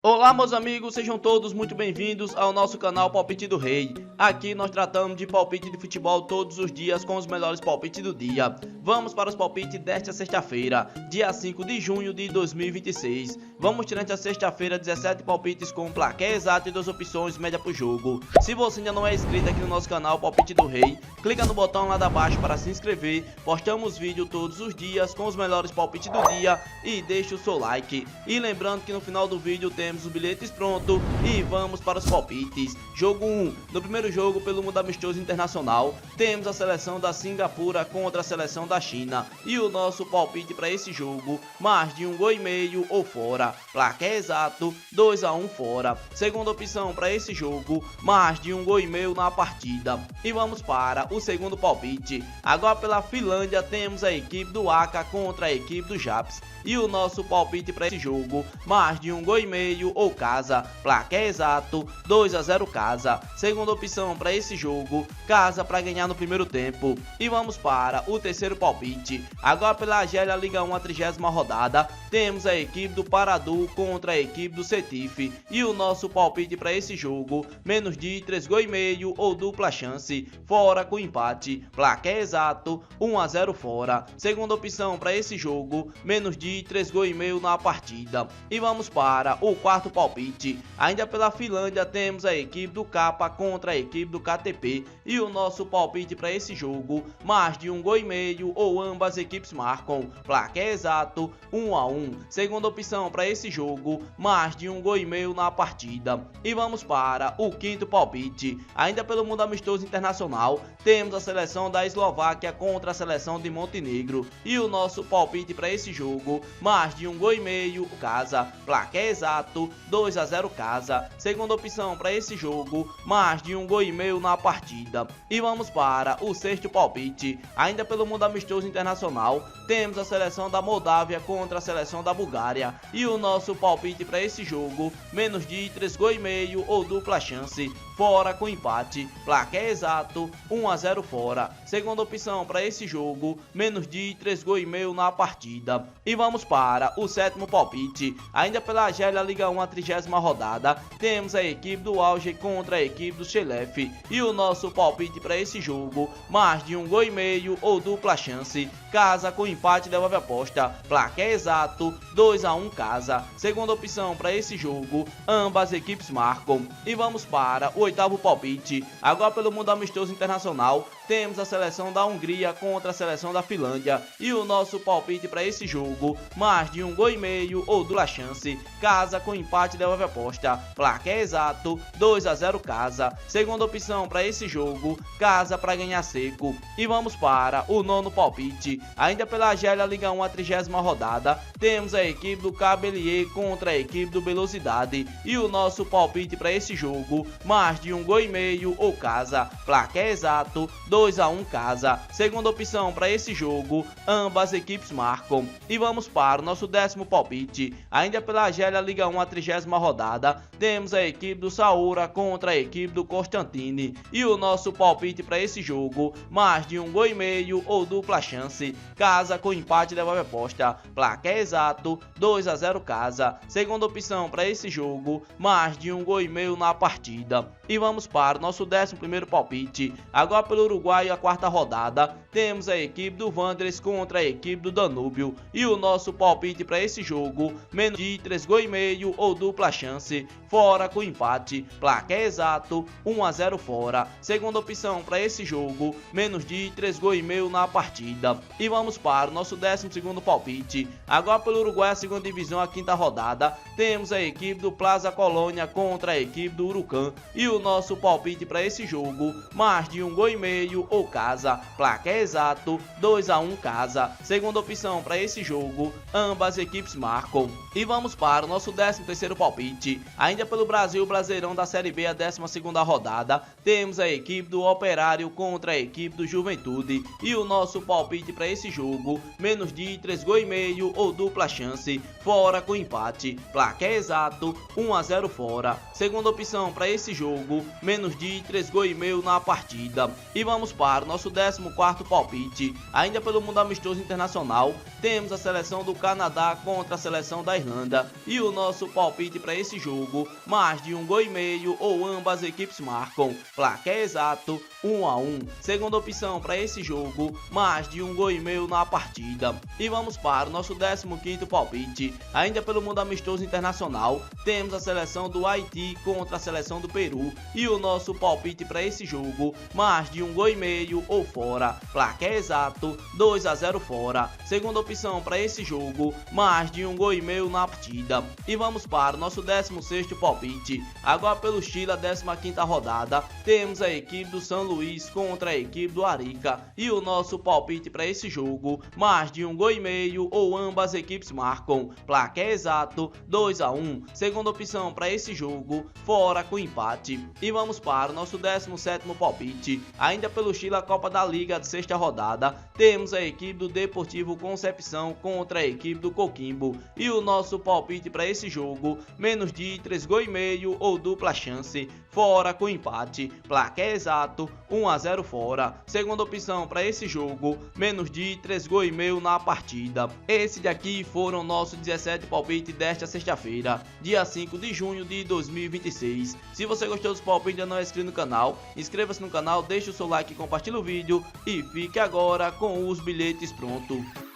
Olá, meus amigos, sejam todos muito bem-vindos ao nosso canal Palpite do Rei. Aqui nós tratamos de palpite de futebol todos os dias com os melhores palpites do dia. Vamos para os palpites desta sexta-feira, dia 5 de junho de 2026. Vamos durante a sexta-feira 17 palpites com placar exato e 2 opções média por jogo. Se você ainda não é inscrito aqui no nosso canal Palpite do Rei, clica no botão lá abaixo para se inscrever. Postamos vídeo todos os dias com os melhores palpites do dia e deixe o seu like. E lembrando que no final do vídeo temos os bilhetes prontos e vamos para os palpites. Jogo 1. No primeiro jogo pelo mundo amistoso internacional, temos a seleção da Singapura contra a seleção da China. E o nosso palpite para esse jogo, mais de 1,5 gols ou fora. Placar exato, 2-1 fora. Segunda opção para esse jogo, mais de 1,5 gols na partida. E vamos para o segundo palpite. Agora pela Finlândia temos a equipe do Aka contra a equipe do Japs. E o nosso palpite para esse jogo, mais de 1,5 gols ou casa. Placar exato, 2-0 casa. Segunda opção para esse jogo, casa para ganhar no primeiro tempo. E vamos para o terceiro palpite. Agora pela Argélia Liga 1, a 30ª rodada, temos a equipe do Paradu contra a equipe do Sétif. E o nosso palpite para esse jogo, menos de 3,5 gols ou dupla chance, fora com empate. Placar exato, 1-0 fora. Segunda opção para esse jogo, menos de 3,5 gols na partida. E vamos para o quarto palpite. Ainda pela Finlândia temos a equipe do Kappa contra a equipe do KTP. E o nosso palpite para esse jogo, mais de 1,5 gols ou ambas equipes marcam. Placar exato, 1-1. Segunda opção para esse jogo, mais de 1,5 gols na partida. E vamos para o quinto palpite. Ainda pelo mundo amistoso internacional, temos a seleção da Eslováquia contra a seleção de Montenegro. E o nosso palpite para esse jogo, mais de 1,5 gols casa. Placar exato, 2-0 casa. Segunda opção para esse jogo, mais de 1,5 gols na partida. E vamos para o sexto palpite. Ainda pelo mundo amistoso internacional, temos a seleção da Moldávia contra a seleção da Bulgária. E o nosso palpite para esse jogo, menos de 3,5 gols ou dupla chance, fora com empate. Placar exato, 1-0 fora. Segunda opção para esse jogo, menos de 3,5 gols na partida. E vamos para o sétimo palpite. Ainda pela Argélia Liga 1, a 30ª rodada, temos a equipe do Alger contra a equipe do Chelef. E o nosso palpite para esse jogo, mais de 1,5 gols ou dupla chance, casa com empate devolve aposta. Placar exato, 2-1 casa. Segunda opção para esse jogo, ambas equipes marcam. E vamos para o oitavo palpite. Agora pelo mundo amistoso internacional, temos a seleção da Hungria contra a seleção da Finlândia. E o nosso palpite para esse jogo, mais de 1,5 gols ou dupla chance, casa com empate devolve aposta. Placar exato, 2-0 casa. Segunda opção para esse jogo, casa para ganhar seco. E vamos para o nono palpite. Ainda pela Argélia Liga 1, a 30ª rodada, temos a equipe do Cabelier contra a equipe do Velocidade. E o nosso palpite para esse jogo, mais de 1,5 gols ou casa. Placar exato, 2-1 casa. Segunda opção para esse jogo, ambas equipes marcam. E vamos para o nosso décimo palpite. Ainda pela Argélia Liga 1, a 30ª rodada, temos a equipe do Saoura contra a equipe do Constantine. E o nosso palpite para esse jogo, mais de 1,5 gols ou dupla chance, casa com empate devolve aposta. Placar exato, 2-0 casa. Segunda opção para esse jogo, mais de 1,5 gols na partida. E vamos para o nosso 11º palpite. Agora pelo Uruguai, a quarta rodada, temos a equipe do Wanderers contra a equipe do Danúbio. E o nosso palpite para esse jogo, menos de 3,5 gols ou dupla chance, fora com empate. Placar exato, 1-0 fora. Segunda opção para esse jogo, menos de 3,5 gols na partida. E vamos para o nosso 12º palpite. Agora pelo Uruguai, a segunda divisão, a quinta rodada, temos a equipe do Plaza Colônia contra a equipe do Huracan. E o nosso palpite para esse jogo, mais de 1,5 gols ou casa. Placar exato, 2-1 casa. Segunda opção para esse jogo, ambas equipes marcam. E vamos para o nosso 13º palpite. Ainda pelo Brasil, Brasileirão da Série B, a 12ª rodada, temos a equipe do Operário contra a equipe do Juventude. E o nosso palpite para esse jogo, menos de 3,5 gols ou dupla chance, fora com empate. Placar exato, 1-0 fora. Segunda opção para esse jogo, menos de 3,5 gols na partida. E vamos vamos para o nosso 14º palpite. Ainda pelo mundo amistoso internacional, temos a seleção do Canadá contra a seleção da Irlanda. E o nosso palpite para esse jogo, mais de 1,5 gols ou ambas equipes marcam. Placar exato 1-1. Segunda opção para esse jogo, mais de 1,5 gols na partida. E vamos para o nosso 15º palpite. Ainda pelo mundo amistoso internacional, temos a seleção do Haiti contra a seleção do Peru. E o nosso palpite para esse jogo, mais de 1,5 gols ou fora. Placar exato 2-0 fora. Segunda opção para esse jogo, mais de 1,5 gols na partida. E vamos para o nosso 16º palpite. Agora pelo Chile, a 15ª rodada, temos a equipe do São Luís contra a equipe do Arica. E o nosso palpite para esse jogo, mais de 1,5 gols ou ambas equipes marcam. Placar exato 2-1. Segunda opção para esse jogo, fora com empate. E vamos para o nosso 17º palpite. Ainda pelo Chile, a Copa da Liga de sexta rodada, temos a equipe do Deportivo Concepção contra a equipe do Coquimbo. E o nosso palpite para esse jogo, menos de 3,5 gols ou dupla chance, fora com empate. Placar exato 1-0 fora. Segunda opção para esse jogo, menos de 3,5 gols na partida. Esse daqui foram nossos 17 palpites desta sexta-feira, dia 5 de junho de 2026. Se você gostou dos palpites e não é inscrito no canal, inscreva-se no canal, deixe o seu like e compartilhe o vídeo. E fique agora com os bilhetes prontos.